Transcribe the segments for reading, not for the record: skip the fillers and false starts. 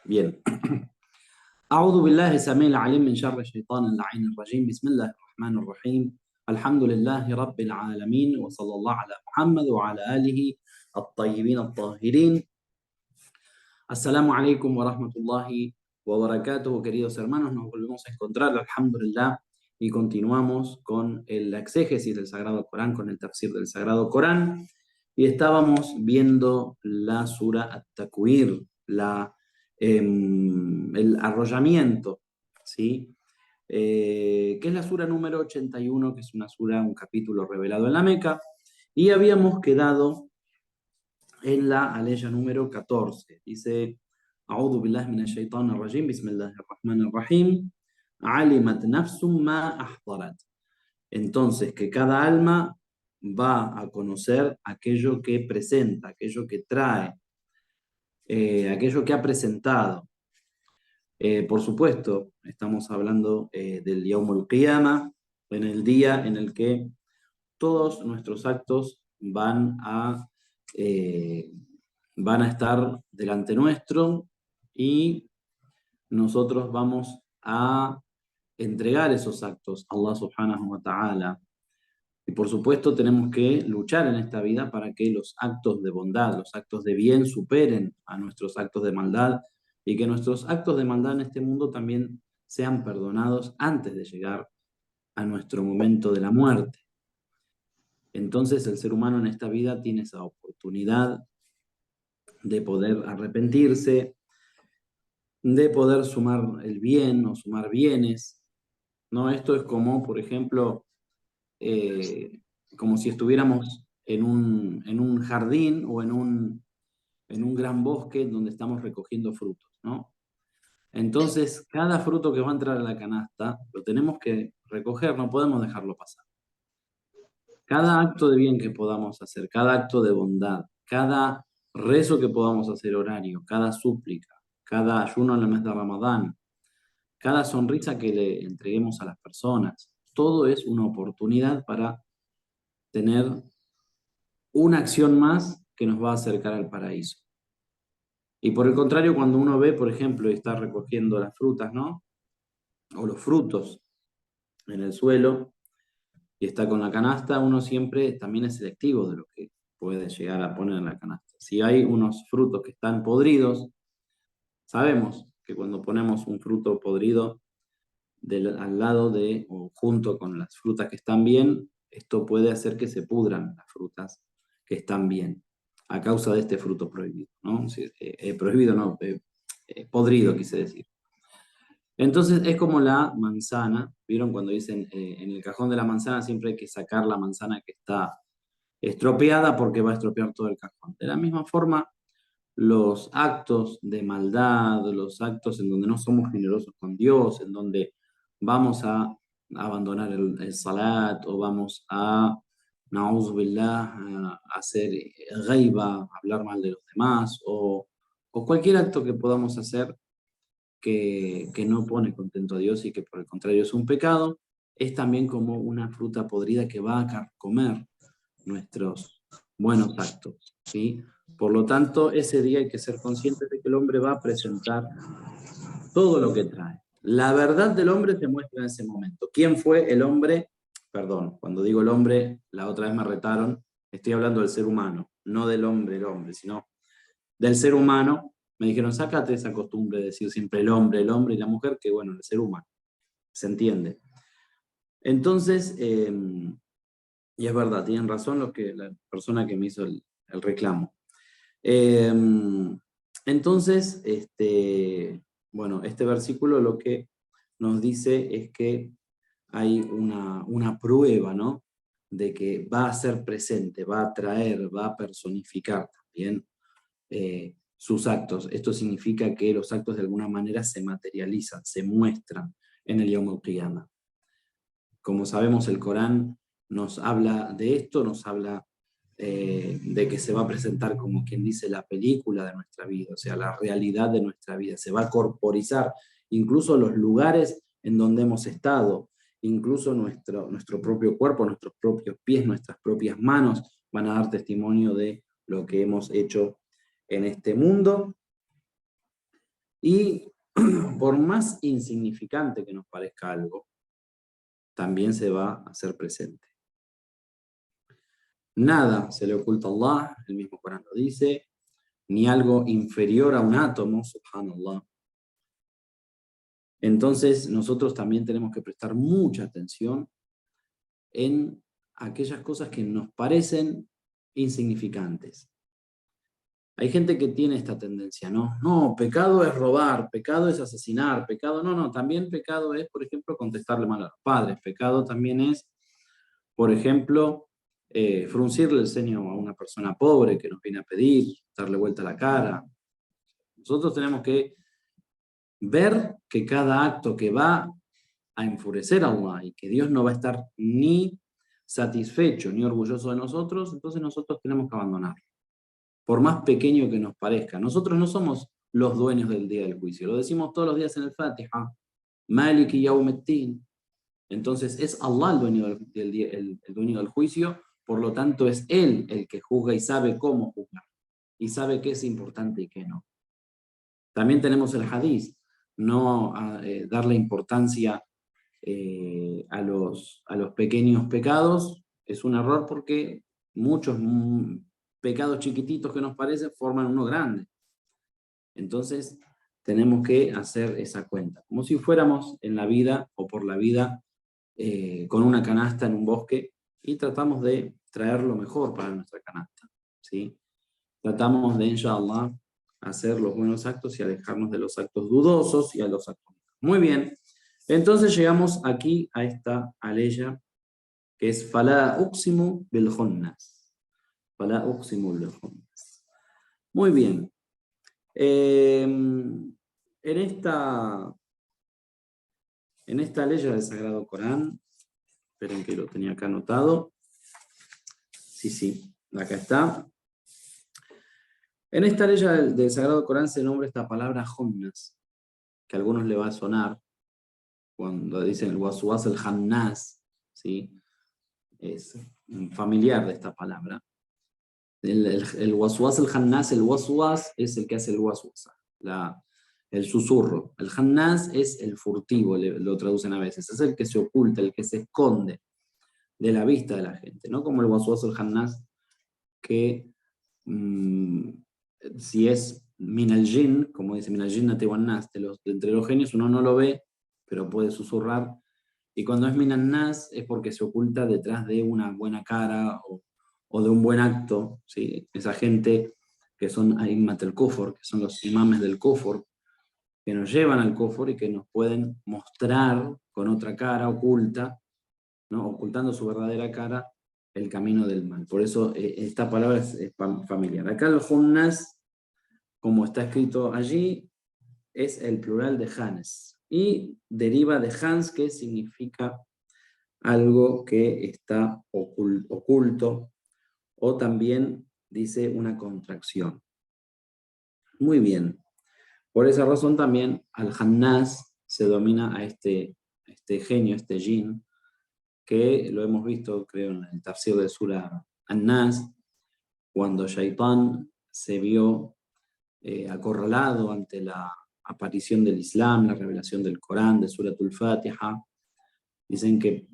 Bien. أعوذ بالله السميع العليم من شر الشيطان اللعين الرجيم بسم الله الرحمن الرحيم الحمد لله رب العالمين وصلى الله على محمد وعلى آله الطيبين الطاهرين. Assalamu alaikum wa rahmatullahi wa barakatuh, queridos hermanos. Nos volvemos a encontrar, alhamdulillah, y continuamos con el exégesis del Sagrado Corán, con el tafsir del Sagrado Corán. Y estábamos viendo la sura At-Takwir, el arrollamiento, ¿sí? Que es la sura número 81, que es una sura, un capítulo revelado en la Meca. Y habíamos quedado en la aleya número 14. Dice: A'udhu billahi minash shaitanir rajim, bismillahir rahmanir rahim, alimat nafsum ma ahdarat. Entonces, que cada alma va a conocer aquello que presenta, aquello que trae, aquello que ha presentado. Por supuesto, estamos hablando del Yawmul Qiyamah, en el día en el que todos nuestros actos van a estar delante nuestro y nosotros vamos a entregar esos actos a Allah subhanahu wa ta'ala. Y por supuesto tenemos que luchar en esta vida para que los actos de bondad, los actos de bien superen a nuestros actos de maldad y que nuestros actos de maldad en este mundo también sean perdonados antes de llegar a nuestro momento de la muerte. Entonces el ser humano en esta vida tiene esa oportunidad de poder arrepentirse, de poder sumar el bien o sumar bienes, ¿no? Esto es como, por ejemplo, como si estuviéramos en un jardín o en un gran bosque donde estamos recogiendo frutos, ¿no? Entonces, cada fruto que va a entrar a la canasta lo tenemos que recoger, no podemos dejarlo pasar. Cada acto de bien que podamos hacer, cada acto de bondad, cada rezo que podamos hacer horario, cada súplica, cada ayuno en el mes de Ramadán, cada sonrisa que le entreguemos a las personas, todo es una oportunidad para tener una acción más que nos va a acercar al paraíso. Y por el contrario, cuando uno ve, por ejemplo, y está recogiendo las frutas, ¿no? O los frutos en el suelo, y está con la canasta, uno siempre también es selectivo de lo que puede llegar a poner en la canasta. Si hay unos frutos que están podridos, sabemos que cuando ponemos un fruto podrido al lado de o junto con las frutas que están bien, esto puede hacer que se pudran las frutas que están bien, a causa de este fruto prohibido, ¿no? Prohibido no, podrido quise decir. Entonces es como la manzana, ¿vieron cuando dicen en el cajón de la manzana siempre hay que sacar la manzana que está estropeada porque va a estropear todo el cajón? De la misma forma, los actos de maldad, los actos en donde no somos generosos con Dios, en donde vamos a abandonar el salat o vamos a, na'udhu billah, a hacer ghaiba, hablar mal de los demás, o cualquier acto que podamos hacer que no pone contento a Dios y que por el contrario es un pecado, es también como una fruta podrida que va a comer nuestros buenos actos, ¿sí? Por lo tanto, ese día hay que ser conscientes de que el hombre va a presentar todo lo que trae. La verdad del hombre se muestra en ese momento. ¿Quién fue el hombre? Perdón, cuando digo el hombre, la otra vez me retaron, estoy hablando del ser humano, no del hombre, sino del ser humano. Me dijeron, sácate esa costumbre de decir siempre el hombre y la mujer, que bueno, el ser humano, se entiende. Entonces, y es verdad, tienen razón la persona que me hizo el reclamo. Entonces, bueno, este versículo lo que nos dice es que hay una prueba, ¿no? De que va a ser presente, va a traer, va a personificar también sus actos. Esto significa que los actos de alguna manera se materializan, se muestran en el Yawm al-Qiyamah. Como sabemos, el Corán nos habla de esto, nos habla de que se va a presentar, como quien dice, la película de nuestra vida, o sea, la realidad de nuestra vida. Se va a corporizar incluso los lugares en donde hemos estado, incluso nuestro propio cuerpo, nuestros propios pies, nuestras propias manos van a dar testimonio de lo que hemos hecho en este mundo. Y por más insignificante que nos parezca algo, también se va a hacer presente. Nada se le oculta a Allah, el mismo Corán lo dice, ni algo inferior a un átomo, subhanallah. Entonces nosotros también tenemos que prestar mucha atención en aquellas cosas que nos parecen insignificantes. Hay gente que tiene esta tendencia, ¿no? No, pecado es robar, pecado es asesinar, pecado, no, también pecado es, por ejemplo, contestarle mal a los padres, pecado también es, por ejemplo, fruncirle el ceño a una persona pobre que nos viene a pedir, darle vuelta a la cara. Nosotros tenemos que ver que cada acto que va a enfurecer a Allah y que Dios no va a estar ni satisfecho ni orgulloso de nosotros, entonces nosotros tenemos que abandonarlo. Por más pequeño que nos parezca. Nosotros no somos los dueños del día del juicio. Lo decimos todos los días en el Fatiha. Maliki Yawmiddin. Entonces es Allah el dueño el dueño del juicio, por lo tanto es Él el que juzga y sabe cómo juzgar. Y sabe qué es importante y qué no. También tenemos el hadith. No darle importancia a los pequeños pecados es un error porque muchos pecados chiquititos que nos parecen forman uno grande. Entonces tenemos que hacer esa cuenta, como si fuéramos en la vida o por la vida con una canasta en un bosque y tratamos de traer lo mejor para nuestra canasta, ¿sí? Tratamos de, inshallah, hacer los buenos actos y alejarnos de los actos dudosos y a los actos. Muy bien, entonces llegamos aquí a esta aleya que es Fala uqsimu bil khunnas. Fala uqsimu bil khunnas. Muy bien. En esta aleya del Sagrado Corán, esperen que lo tenía acá anotado. Sí, acá está. En esta aleya del Sagrado Corán se nombra esta palabra khunnas, que a algunos le va a sonar cuando dicen el waswas el khannas, ¿sí? Es familiar de esta palabra. El waswas, el hannas, el waswas es el que hace el waswasa, el susurro. El hannas es el furtivo, lo traducen a veces. Es el que se oculta, el que se esconde de la vista de la gente, ¿no? Como el waswas, el hannas, que si es minal jin, como dice minal jinnati wan nas, entre los genios uno no lo ve, pero puede susurrar. Y cuando es minan nas es porque se oculta detrás de una buena cara o de un buen acto, ¿sí? Esa gente que son A'immat al-Kufr, que son los imames del Kufr, que nos llevan al Kufr y que nos pueden mostrar con otra cara oculta, ¿no? Ocultando su verdadera cara, el camino del mal. Por eso esta palabra es familiar. Acá el Hunnas, como está escrito allí, es el plural de Hannes y deriva de Hans, que significa algo que está oculto, o también dice una contracción. Muy bien. Por esa razón también al Hannas se domina a este genio, este jin, que lo hemos visto, creo, en el tafsir de Sura An-Nas, cuando Shaitán se vio acorralado ante la aparición del Islam, la revelación del Corán, de Suratul Fatiha. Dicen que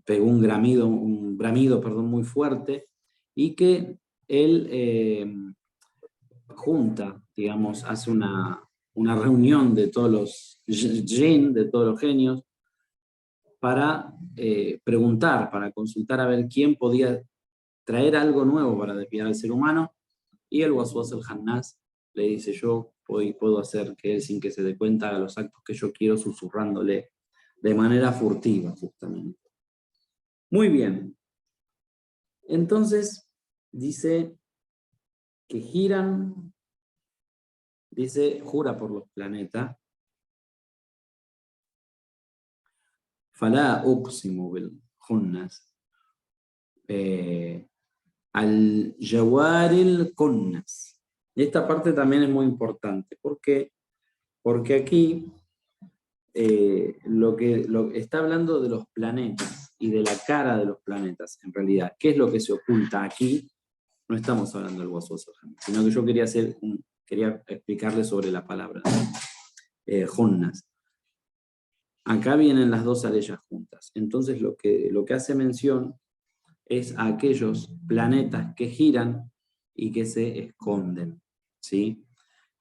pegó un bramido muy fuerte, y que él junta, digamos, hace una reunión de todos los jinn, de todos los genios, para preguntar, para consultar a ver quién podía traer algo nuevo para desviar al ser humano, y el Waswas el Hannas le dice: yo puedo hacer que él, sin que se dé cuenta, haga los actos que yo quiero, susurrándole de manera furtiva, justamente. Muy bien. Entonces, dice que giran, jura por los planetas. Fala uqsimu bil khunnas. Al jawaril kunnas. Esta parte también es muy importante. ¿Por qué? Porque aquí lo está hablando de los planetas y de la cara de los planetas, en realidad. ¿Qué es lo que se oculta aquí? No estamos hablando del waswas, sino que yo quería explicarle sobre la palabra. junnas. Acá vienen las dos aleyas juntas. Entonces lo que hace mención es a aquellos planetas que giran y que se esconden, ¿sí?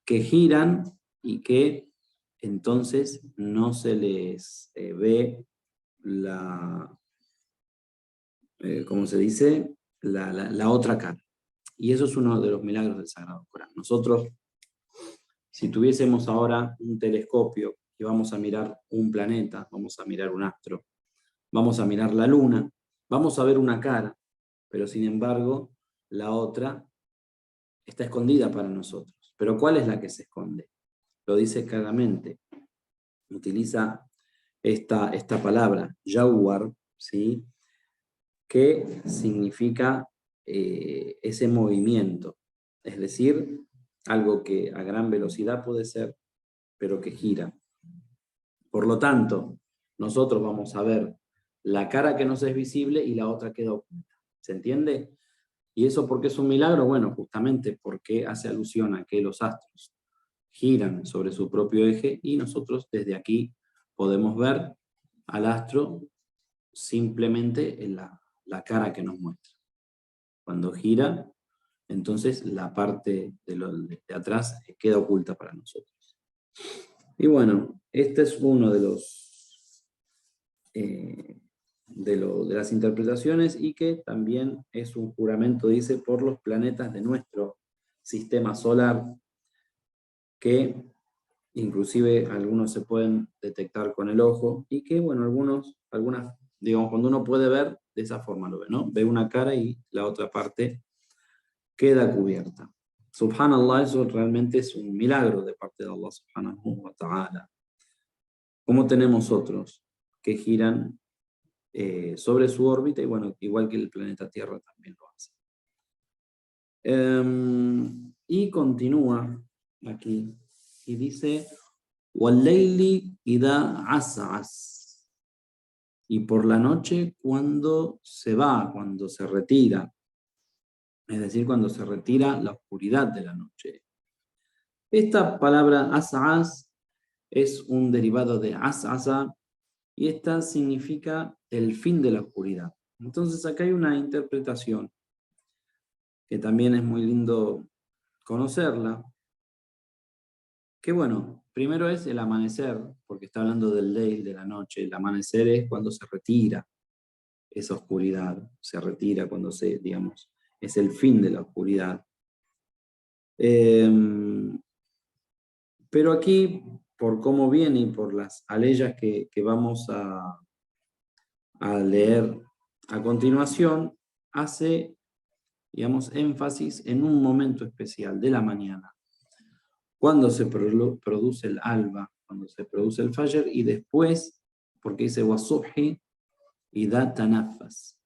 Que giran y que entonces no se les ve ¿cómo se dice? La otra cara. Y eso es uno de los milagros del Sagrado Corán. Nosotros, si tuviésemos ahora un telescopio y vamos a mirar un planeta, vamos a mirar un astro, vamos a mirar la luna, vamos a ver una cara, pero sin embargo, la otra está escondida para nosotros. Pero ¿cuál es la que se esconde? Lo dice claramente. Utiliza esta palabra, yawar, ¿sí? Que significa ese movimiento. Es decir, algo que a gran velocidad puede ser, pero que gira. Por lo tanto, nosotros vamos a ver la cara que nos es visible y la otra queda oculta. ¿Se entiende? ¿Y eso por qué es un milagro? Bueno, justamente porque hace alusión a que los astros giran sobre su propio eje y nosotros desde aquí podemos ver al astro simplemente en la cara que nos muestra. Cuando gira, entonces la parte de atrás queda oculta para nosotros. Y bueno, este es uno de de las interpretaciones y que también es un juramento, dice, por los planetas de nuestro sistema solar, que inclusive algunos se pueden detectar con el ojo y que, bueno, algunas, digamos, cuando uno puede ver, de esa forma lo ve, ¿no? Ve una cara y la otra parte queda cubierta. Subhanallah, eso realmente es un milagro de parte de Allah subhanahu wa ta'ala. Como tenemos otros que giran sobre su órbita y bueno, igual que el planeta Tierra también lo hace. Y continúa aquí y dice وَاللَّيْلِ إِذَا عَسْعَسْ, y por la noche cuando se va, cuando se retira, es decir, cuando se retira la oscuridad de la noche. Esta palabra as'as es un derivado de as'asa y esta significa el fin de la oscuridad. Entonces acá hay una interpretación que también es muy lindo conocerla, que bueno, primero es el amanecer, porque está hablando del ley, de la noche. El amanecer es cuando se retira esa oscuridad, se retira cuando digamos, es el fin de la oscuridad. Pero aquí, por cómo viene y por las aleyas que vamos a leer a continuación, hace, digamos, énfasis en un momento especial de la mañana, cuando se produce el alba, cuando se produce el fajr, y después, porque dice wasubhi y da tanafas,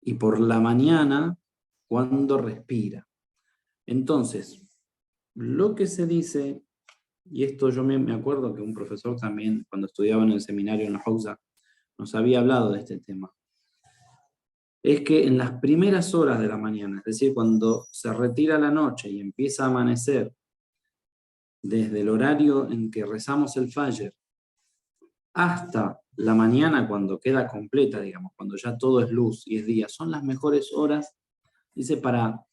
y por la mañana, cuando respira. Entonces, lo que se dice, y esto yo me acuerdo que un profesor también, cuando estudiaba en el seminario en la Hausa, nos había hablado de este tema, es que en las primeras horas de la mañana, es decir, cuando se retira la noche y empieza a amanecer, desde el horario en que rezamos el Fajr hasta la mañana cuando queda completa, digamos, cuando ya todo es luz y es día, son las mejores horas, dice, para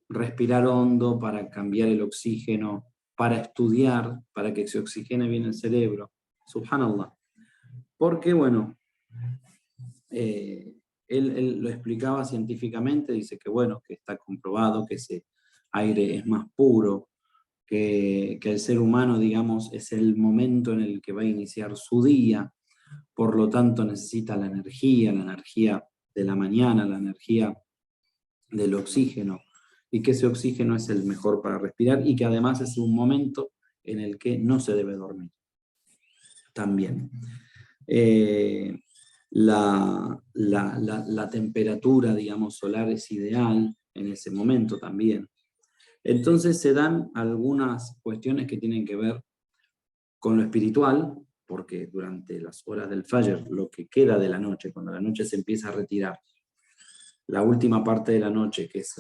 respirar hondo, para cambiar el oxígeno, para estudiar, para que se oxigene bien el cerebro. Subhanallah. Porque, bueno, él lo explicaba científicamente, dice que, bueno, que está comprobado que ese aire es más puro, que el ser humano, digamos, es el momento en el que va a iniciar su día, por lo tanto necesita la energía de la mañana, la energía del oxígeno, y que ese oxígeno es el mejor para respirar y que además es un momento en el que no se debe dormir. También. La temperatura, digamos, solar es ideal en ese momento también. Entonces se dan algunas cuestiones que tienen que ver con lo espiritual, porque durante las horas del Fajr, lo que queda de la noche, cuando la noche se empieza a retirar, la última parte de la noche, que es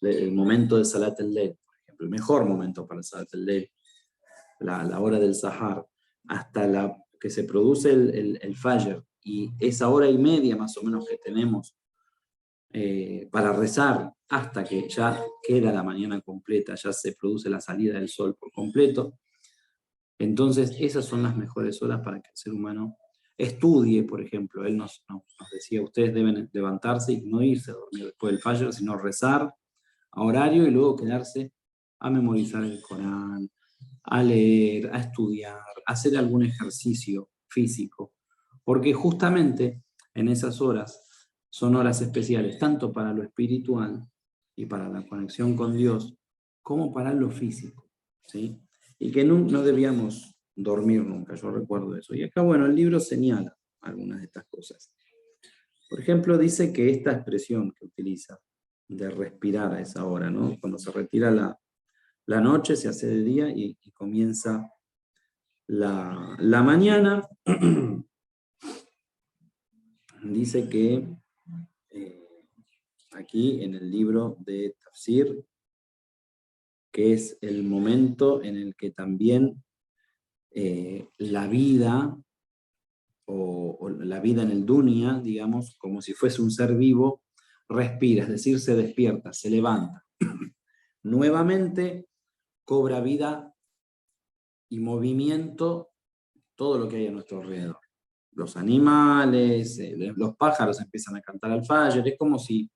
el momento de Salat al-Layl, por ejemplo, el mejor momento para Salat al-Layl, la hora del Sahar, hasta que se produce el Fajr, y esa hora y media más o menos que tenemos para rezar hasta que ya queda la mañana completa, ya se produce la salida del sol por completo. Entonces, esas son las mejores horas para que el ser humano estudie, por ejemplo. Él nos decía, ustedes deben levantarse y no irse a dormir después del Fajr, sino rezar a horario y luego quedarse a memorizar el Corán, a leer, a estudiar, a hacer algún ejercicio físico. Porque justamente en esas horas son horas especiales, tanto para lo espiritual y para la conexión con Dios, como para lo físico, ¿sí? Y que no debíamos dormir nunca, yo recuerdo eso. Y acá, bueno, el libro señala algunas de estas cosas. Por ejemplo, dice que esta expresión que utiliza de respirar a esa hora, ¿no? Cuando se retira la noche, se hace de día y comienza la mañana, dice que aquí en el libro de Tafsir, que es el momento en el que también la vida o la vida en el dunya, digamos, como si fuese un ser vivo, respira, es decir, se despierta, se levanta. Nuevamente cobra vida y movimiento todo lo que hay a nuestro alrededor. Los animales, los pájaros empiezan a cantar al fajr, es como si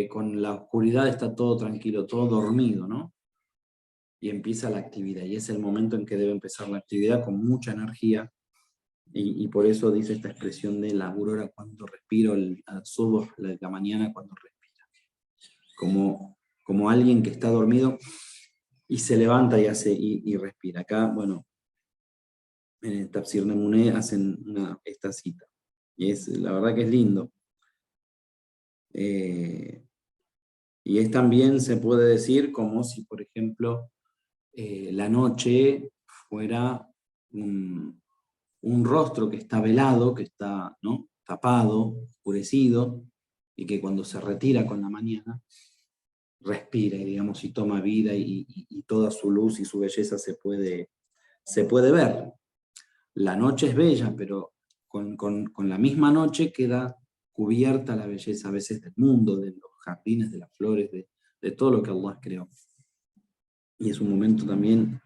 con la oscuridad está todo tranquilo, todo dormido, ¿no? Y empieza la actividad, y es el momento en que debe empezar la actividad con mucha energía, y por eso dice esta expresión de la aurora cuando respiro, al subh, la mañana cuando respira. Como alguien que está dormido y se levanta y hace y respira. Acá, bueno, en el Tafsir Nemuné hacen esta cita. Y la verdad que es lindo. Y es también, se puede decir, como si, por ejemplo, la noche fuera un rostro que está velado, que está, ¿no?, tapado, oscurecido, y que cuando se retira con la mañana, respira, digamos, y toma vida, y toda su luz y su belleza se puede ver. La noche es bella, pero con la misma noche queda cubierta la belleza a veces del mundo, de los jardines, de las flores, de todo lo que Allah creó. Y es un momento también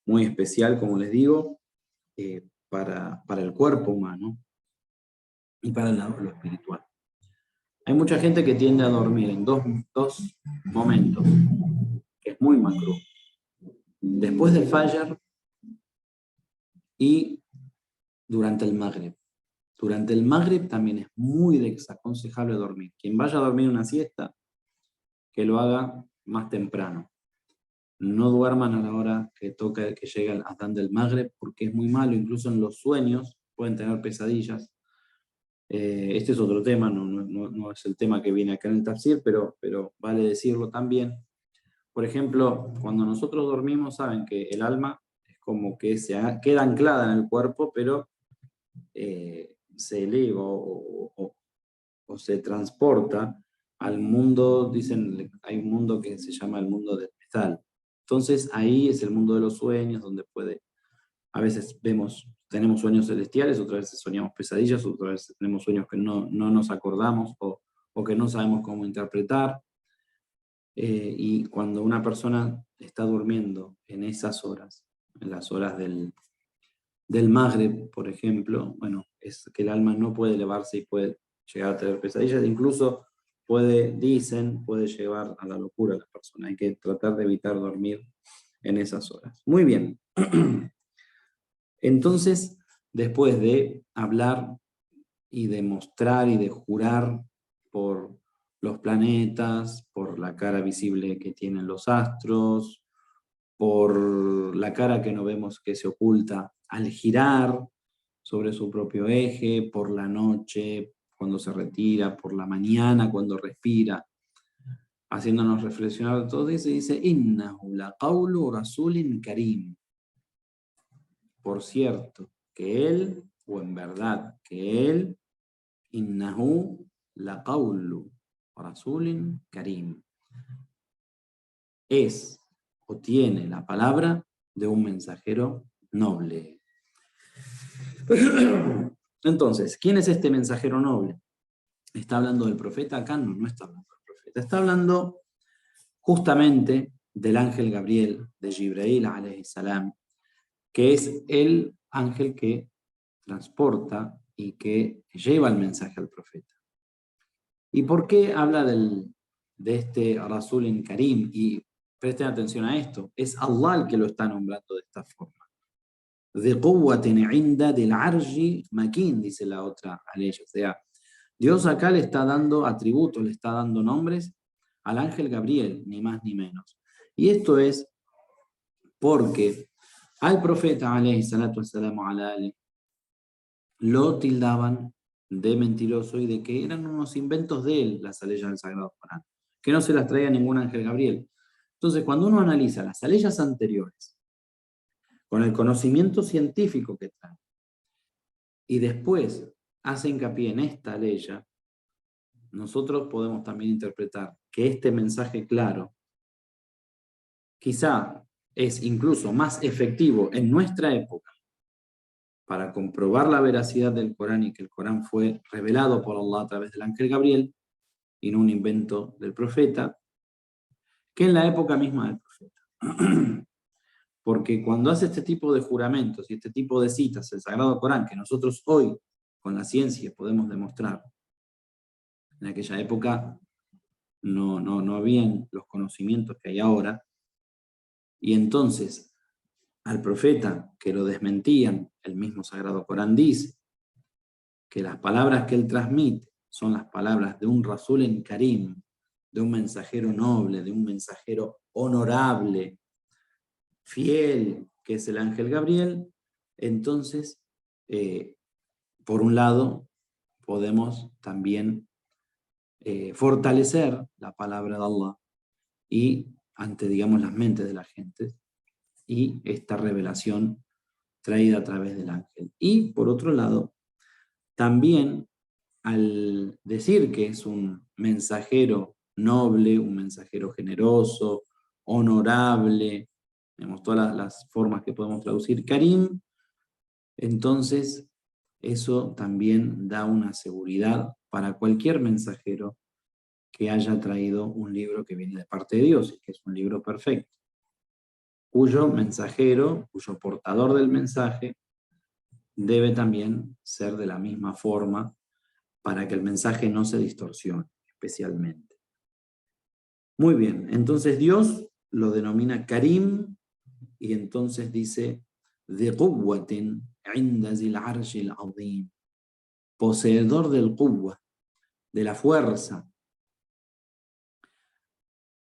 muy especial, como les digo, para el cuerpo humano y para lo espiritual. Hay mucha gente que tiende a dormir en dos momentos, que es muy macro. Después del Fajr y durante el Maghrib. Durante el Maghrib también es muy desaconsejable dormir. Quien vaya a dormir una siesta, que lo haga más temprano. No duerman a la hora que llegue el Adán del Maghrib, porque es muy malo, incluso en los sueños pueden tener pesadillas. Este es otro tema, no es el tema que viene acá en el Tafsir, pero vale decirlo también. Por ejemplo, cuando nosotros dormimos, saben que el alma es como que queda anclada en el cuerpo, pero se eleva o se transporta al mundo, dicen, hay un mundo que se llama el mundo del metal. Entonces ahí es el mundo de los sueños, donde a veces tenemos sueños celestiales, otras veces soñamos pesadillas, otras veces tenemos sueños que no nos acordamos o que no sabemos cómo interpretar. Y cuando una persona está durmiendo en esas horas, en las horas del Maghrib, por ejemplo, bueno, es que el alma no puede elevarse y puede llegar a tener pesadillas, incluso puede llevar a la locura a la persona. Hay que tratar de evitar dormir en esas horas. Muy bien. Entonces, después de hablar y de mostrar y de jurar por los planetas, por la cara visible que tienen los astros, por la cara que no vemos que se oculta al girar sobre su propio eje, por la noche cuando se retira, por la mañana cuando respira, haciéndonos reflexionar todo eso, y dice, innahu la qawlu rasulin karim. Por cierto, que él, o en verdad, que él, innahu la qawlu rasulin karim, es o tiene la palabra de un mensajero noble. Entonces, ¿quién es este mensajero noble? ¿Está hablando del profeta acá? No, no está hablando del profeta. Está hablando justamente del ángel Gabriel, de Jibrail alayhi salam, que es el ángel que transporta y que lleva el mensaje al profeta. ¿Y por qué habla de este Rasul en Karim? Y presten atención a esto, es Allah el que lo está nombrando de esta forma. De quwwatin inda del arji makin, dice la otra ley. O sea, Dios acá le está dando atributos, le está dando nombres al ángel Gabriel, ni más ni menos. Y esto es porque al profeta, alayhi salatu wassalamu ala ali, lo tildaban de mentiroso y de que eran unos inventos de él, las aleyas del Sagrado Corán, que no se las traía ningún ángel Gabriel. Entonces, cuando uno analiza las aleyas anteriores, con el conocimiento científico que traen, y después hace hincapié en esta aleya, nosotros podemos también interpretar que este mensaje claro quizá es incluso más efectivo en nuestra época para comprobar la veracidad del Corán y que el Corán fue revelado por Allah a través del ángel Gabriel y no un invento del profeta, que en la época misma del profeta. Porque cuando hace este tipo de juramentos y este tipo de citas, el Sagrado Corán, que nosotros hoy con la ciencia podemos demostrar, en aquella época no habían los conocimientos que hay ahora, y entonces al profeta que lo desmentían, el mismo Sagrado Corán dice que las palabras que él transmite son las palabras de un Rasul en Karim, de un mensajero noble, de un mensajero honorable, fiel, que es el ángel Gabriel. Entonces, por un lado, podemos también fortalecer la palabra de Allah y ante, digamos, las mentes de la gente y esta revelación traída a través del ángel. Y por otro lado, también al decir que es un mensajero noble, un mensajero generoso, honorable, tenemos todas las formas que podemos traducir Karim, entonces eso también da una seguridad para cualquier mensajero que haya traído un libro que viene de parte de Dios, que es un libro perfecto, cuyo mensajero, cuyo portador del mensaje, debe también ser de la misma forma para que el mensaje no se distorsione, especialmente. Muy bien, entonces Dios lo denomina Karim y entonces dice de quwwatin inda zil arshil azim, poseedor del quwwa, de la fuerza,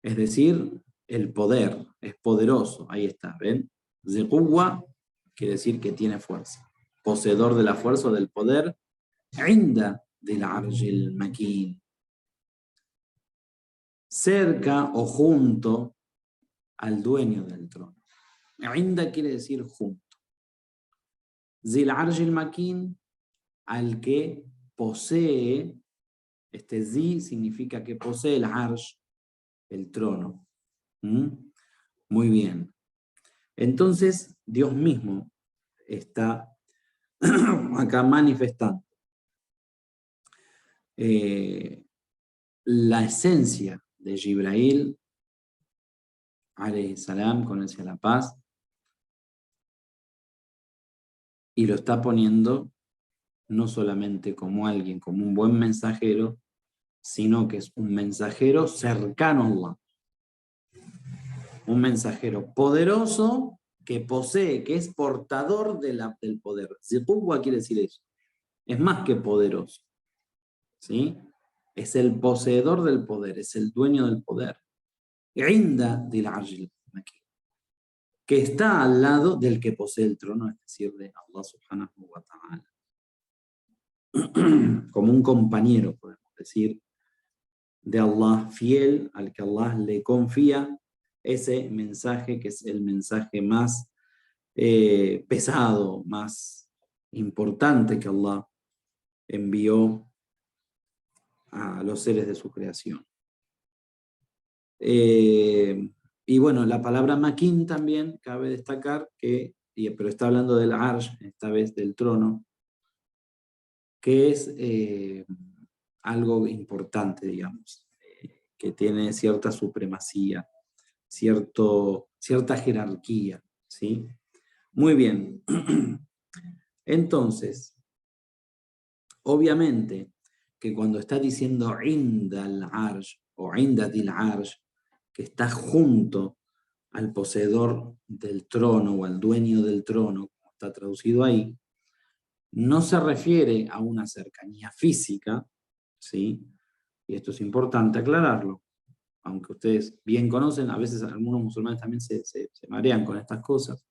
es decir, el poder, es poderoso, ahí está, ¿ven? De quwwa quiere decir que tiene fuerza, poseedor de la fuerza o del poder, inda del arshil makin, cerca o junto al dueño del trono. Inda quiere decir junto. Zil arshil makin, al que posee, este zi significa que posee el arsh, el trono. ¿Mm? Muy bien. Entonces, Dios mismo está acá manifestando la esencia de Jibrail, alayhi salam, con él sea la paz, y lo está poniendo no solamente como alguien, como un buen mensajero, sino que es un mensajero cercano a Allah. Un mensajero poderoso que posee, que es portador del poder. Zikuwa quiere decir eso. Es más que poderoso. ¿Sí? Es el poseedor del poder, es el dueño del poder. Inda del Arjil, que está al lado del que posee el trono, es decir, de Allah subhanahu wa ta'ala. Como un compañero, podemos decir, de Allah, fiel al que Allah le confía ese mensaje que es el mensaje más pesado, más importante que Allah envió a los seres de su creación. Y Y bueno, la palabra makin también cabe destacar pero está hablando del arsh, esta vez del trono, que es algo importante, digamos, que tiene cierta supremacía, cierta jerarquía, ¿sí? Muy bien. Entonces, obviamente que cuando está diciendo inda al arsh o inda dil arsh, que está junto al poseedor del trono o al dueño del trono, como está traducido ahí, no se refiere a una cercanía física, ¿sí? Y esto es importante aclararlo, aunque ustedes bien conocen, a veces algunos musulmanes también se marean con estas cosas.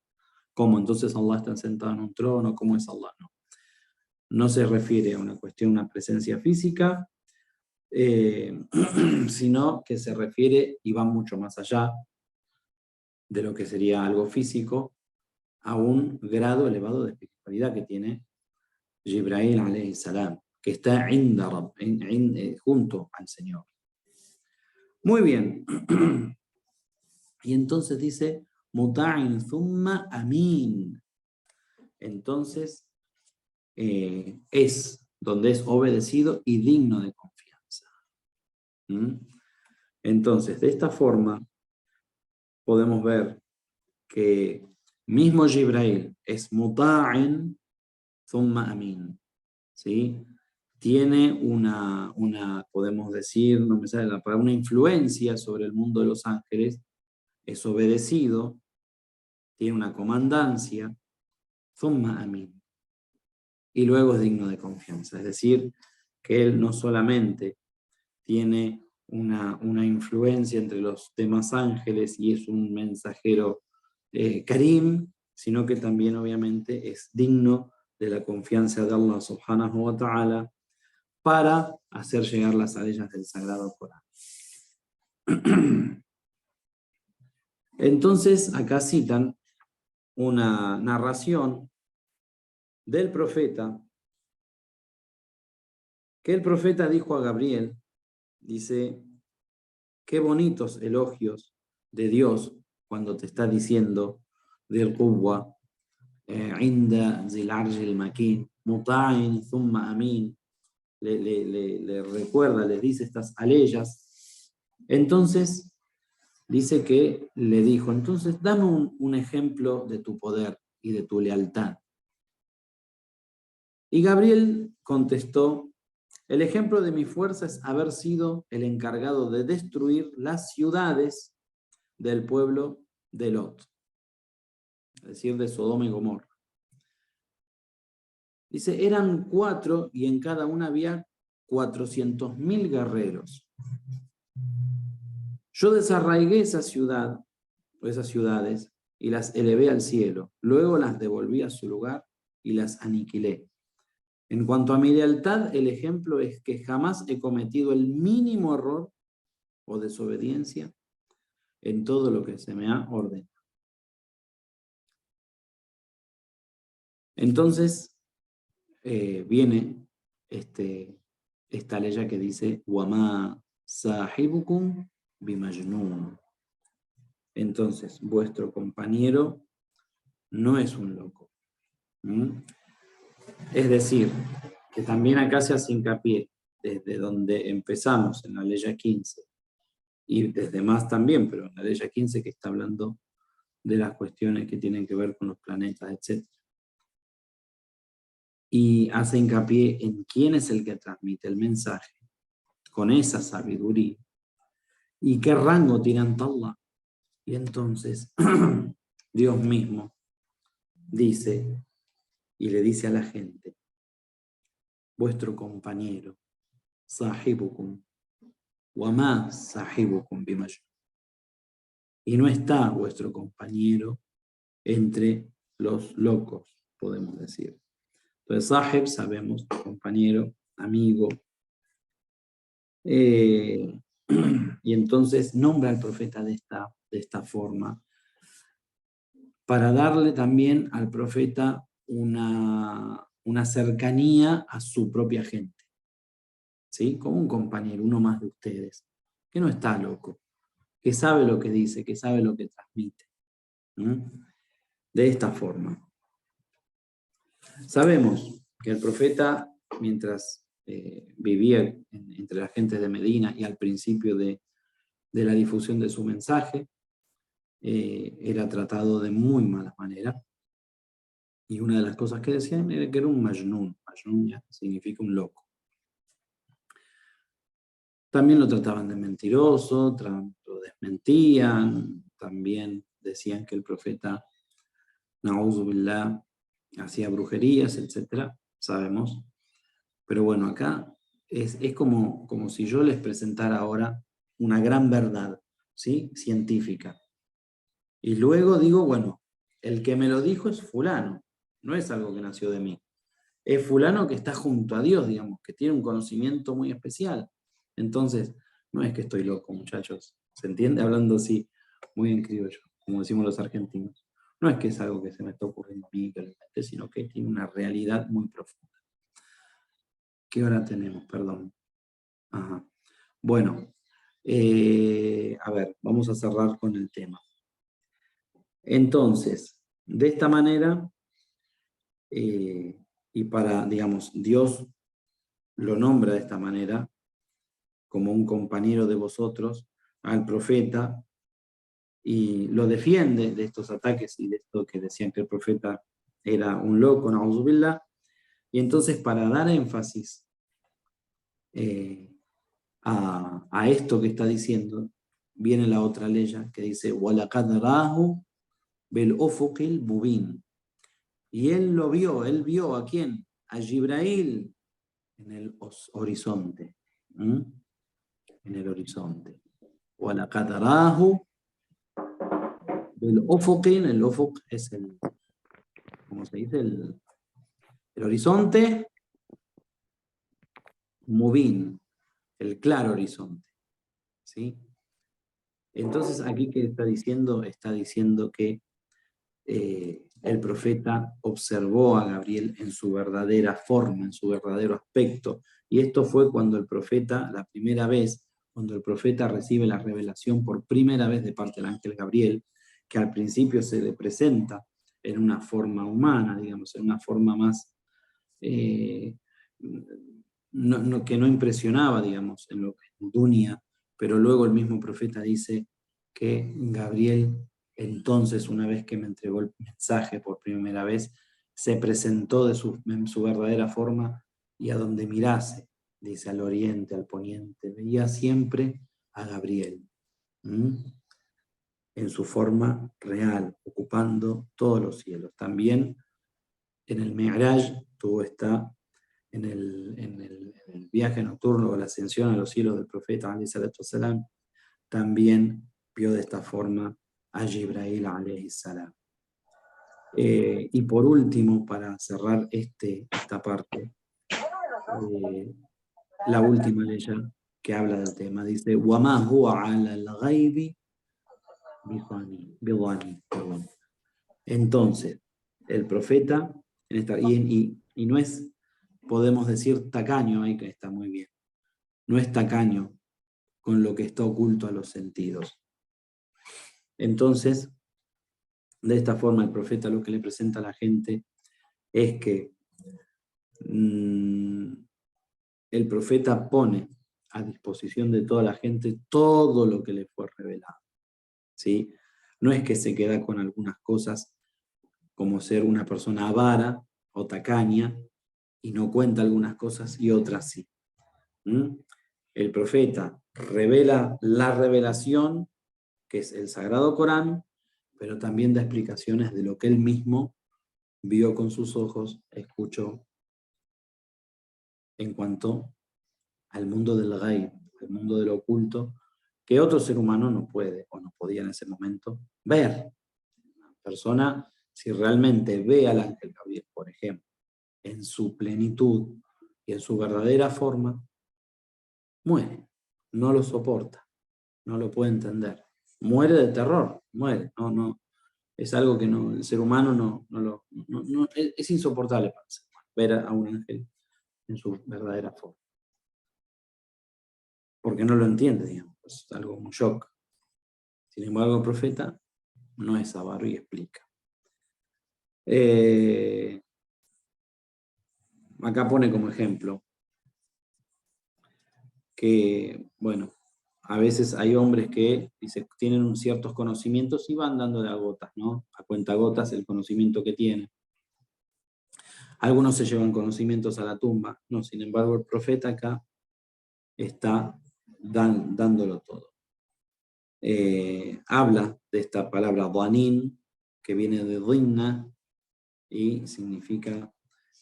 ¿Cómo entonces Allah está sentado en un trono? ¿Cómo es Allah? No, no se refiere a una cuestión, una presencia física, sino que se refiere, y va mucho más allá de lo que sería algo físico, a un grado elevado de espiritualidad que tiene Jibril alayhi salam, que está junto al Señor. Muy bien. Y entonces dice, muta'in thumma amin. Entonces, es donde es obedecido y digno de confianza. ¿Mm? Entonces, de esta forma, podemos ver que mismo Jibril es muta'in thumma amin. ¿Sí? Tiene podemos decir, no me sale la palabra, una influencia sobre el mundo de los ángeles, es obedecido, tiene una comandancia, thumma amin, y luego es digno de confianza. Es decir, que él no solamente tiene una influencia entre los demás ángeles y es un mensajero Karim, sino que también obviamente es digno de la confianza de Allah subhanahu wa ta'ala para hacer llegar las aleyas del Sagrado Corán. Entonces, acá citan una narración del profeta, que el profeta dijo a Gabriel, dice, qué bonitos elogios de Dios cuando te está diciendo del Quwwa, inda zil arjil makin, muta'in thumma amin, le recuerda, le dice estas aleyas. Entonces, dice que le dijo, entonces dame un ejemplo de tu poder y de tu lealtad. Y Gabriel contestó, el ejemplo de mi fuerza es haber sido el encargado de destruir las ciudades del pueblo de Lot, es decir, de Sodoma y Gomorra. Dice, eran 4 y en cada una había 400.000 guerreros. Yo desarraigué esa ciudad, o esas ciudades, y las elevé al cielo. Luego las devolví a su lugar y las aniquilé. En cuanto a mi lealtad, el ejemplo es que jamás he cometido el mínimo error o desobediencia en todo lo que se me ha ordenado. Entonces, viene esta ley que dice, وَمَا صَاحِبُكُمْ بِمَجْنُونٍ. Entonces, vuestro compañero no es un loco. ¿Mm? Es decir, que también acá se hace hincapié, desde donde empezamos en la ley 15, y desde más también, pero en la ley 15 que está hablando de las cuestiones que tienen que ver con los planetas, etc. Y hace hincapié en quién es el que transmite el mensaje, con esa sabiduría, y qué rango tiene ante Allah. Y entonces, Dios mismo dice, y le dice a la gente, vuestro compañero, sahibukum, wama sahibukum bimajnun. Y no está vuestro compañero entre los locos, podemos decir. Entonces, sahib, sabemos, compañero, amigo. Y entonces nombra al profeta de esta forma, para darle también al profeta una cercanía a su propia gente, ¿sí? Como un compañero, uno más de ustedes, que no está loco, que sabe lo que dice, que sabe lo que transmite. De esta forma. Sabemos que el profeta, mientras vivía entre la gente de Medina y al principio de la difusión de su mensaje, era tratado de muy mala manera. Y una de las cosas que decían era que era un majnun. Majnun ya significa un loco. También lo trataban de mentiroso, lo desmentían, también decían que el profeta, na'udhu billah, hacía brujerías, etc. Sabemos. Pero bueno, acá es como si yo les presentara ahora una gran verdad, ¿sí? Científica. Y luego digo, bueno, el que me lo dijo es fulano, no es algo que nació de mí. Es fulano que está junto a Dios, digamos, que tiene un conocimiento muy especial. Entonces, no es que estoy loco, muchachos. ¿Se entiende? Hablando así, muy en criollo, como decimos los argentinos. No es que es algo que se me está ocurriendo a mí, que lo inventé, sino que tiene una realidad muy profunda. ¿Qué hora tenemos? Perdón. Ajá. Bueno, a ver, vamos a cerrar con el tema. Entonces, de esta manera, y para, digamos, Dios lo nombra de esta manera, como un compañero de vosotros, al profeta, y lo defiende de estos ataques y de esto que decían que el profeta era un loco, na'udhu billah. Y entonces, para dar énfasis a esto que está diciendo, viene la otra ley que dice وَلَقَدْ رَاهُ بِالْأُفُقِ الْمُبِينِ. Y él vio ¿a quién? A Jibrail en el horizonte. En el horizonte. وَلَقَدْ رَاهُ بِالْأُفُقِ. El ufuq es el, ¿cómo se dice? El horizonte. Mubin, el claro horizonte. ¿Sí? Entonces, aquí que está diciendo que el profeta observó a Gabriel en su verdadera forma, en su verdadero aspecto. Y esto fue cuando el profeta, la primera vez, cuando el profeta recibe la revelación por primera vez de parte del ángel Gabriel, que al principio se le presenta en una forma humana, digamos, en una forma más que no impresionaba, digamos, en lo que es dunia, pero luego el mismo profeta dice que Gabriel, entonces, una vez que me entregó el mensaje por primera vez, se presentó en su verdadera forma y a donde mirase, dice, al oriente, al poniente, veía siempre a Gabriel, en su forma real, ocupando todos los cielos. También en el Mi'raj, todo está en el viaje nocturno o la ascensión a los cielos del profeta, salam, también vio de esta forma a Jibrail, salam. Y por último, para cerrar esta parte, la última ley que habla del tema, dice, وَمَا هُوَ عَلَى الْغَيْبِ بِضَنِينٍ. Entonces, el profeta, y no es, podemos decir, tacaño, ahí que está muy bien, no es tacaño con lo que está oculto a los sentidos. Entonces, de esta forma, el profeta lo que le presenta a la gente es que el profeta pone a disposición de toda la gente todo lo que le fue revelado. ¿Sí? No es que se queda con algunas cosas como ser una persona avara o tacaña y no cuenta algunas cosas y otras sí. El profeta revela la revelación, que es el Sagrado Corán, pero también da explicaciones de lo que él mismo vio con sus ojos, escuchó en cuanto al mundo del ghaib, el mundo del oculto, que otro ser humano no puede o no podía en ese momento ver. Una persona, si realmente ve al ángel Gabriel, por ejemplo, en su plenitud y en su verdadera forma, muere, no lo soporta, no lo puede entender. Muere de terror, muere, no, es algo que no, el ser humano es insoportable para el ser humano, ver a un ángel en su verdadera forma. Porque no lo entiende, digamos, es algo, un shock. Sin embargo, el profeta no es avaro y explica. Acá pone como ejemplo que, bueno, a veces hay hombres que tienen ciertos conocimientos y van dando de a gotas, ¿no? A cuentagotas el conocimiento que tienen. Algunos se llevan conocimientos a la tumba, no, sin embargo el profeta acá está dándolo todo. Habla de esta palabra danin, que viene de dinna y significa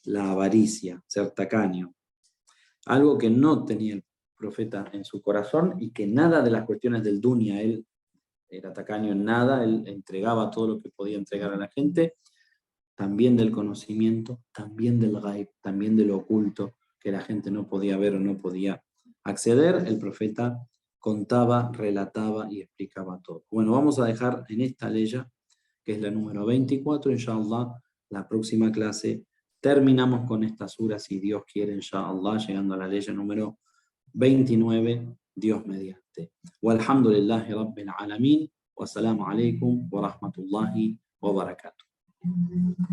la avaricia, ser tacaño. Algo que no tenía el profeta en su corazón y que nada de las cuestiones del dunya, él era tacaño en nada, él entregaba todo lo que podía entregar a la gente, también del conocimiento, también del ghaib, también de lo oculto que la gente no podía ver o no podía acceder, el profeta contaba, relataba y explicaba todo. Bueno, vamos a dejar en esta ley, que es la número 24, inshallah, la próxima clase terminamos con esta sura, si Dios quiere, inshallah, llegando a la ley número 29, Dios mediante. Walhamdulillahi Rabbil Alamin, wassalamu alaikum wa rahmatullahi wa barakatuh.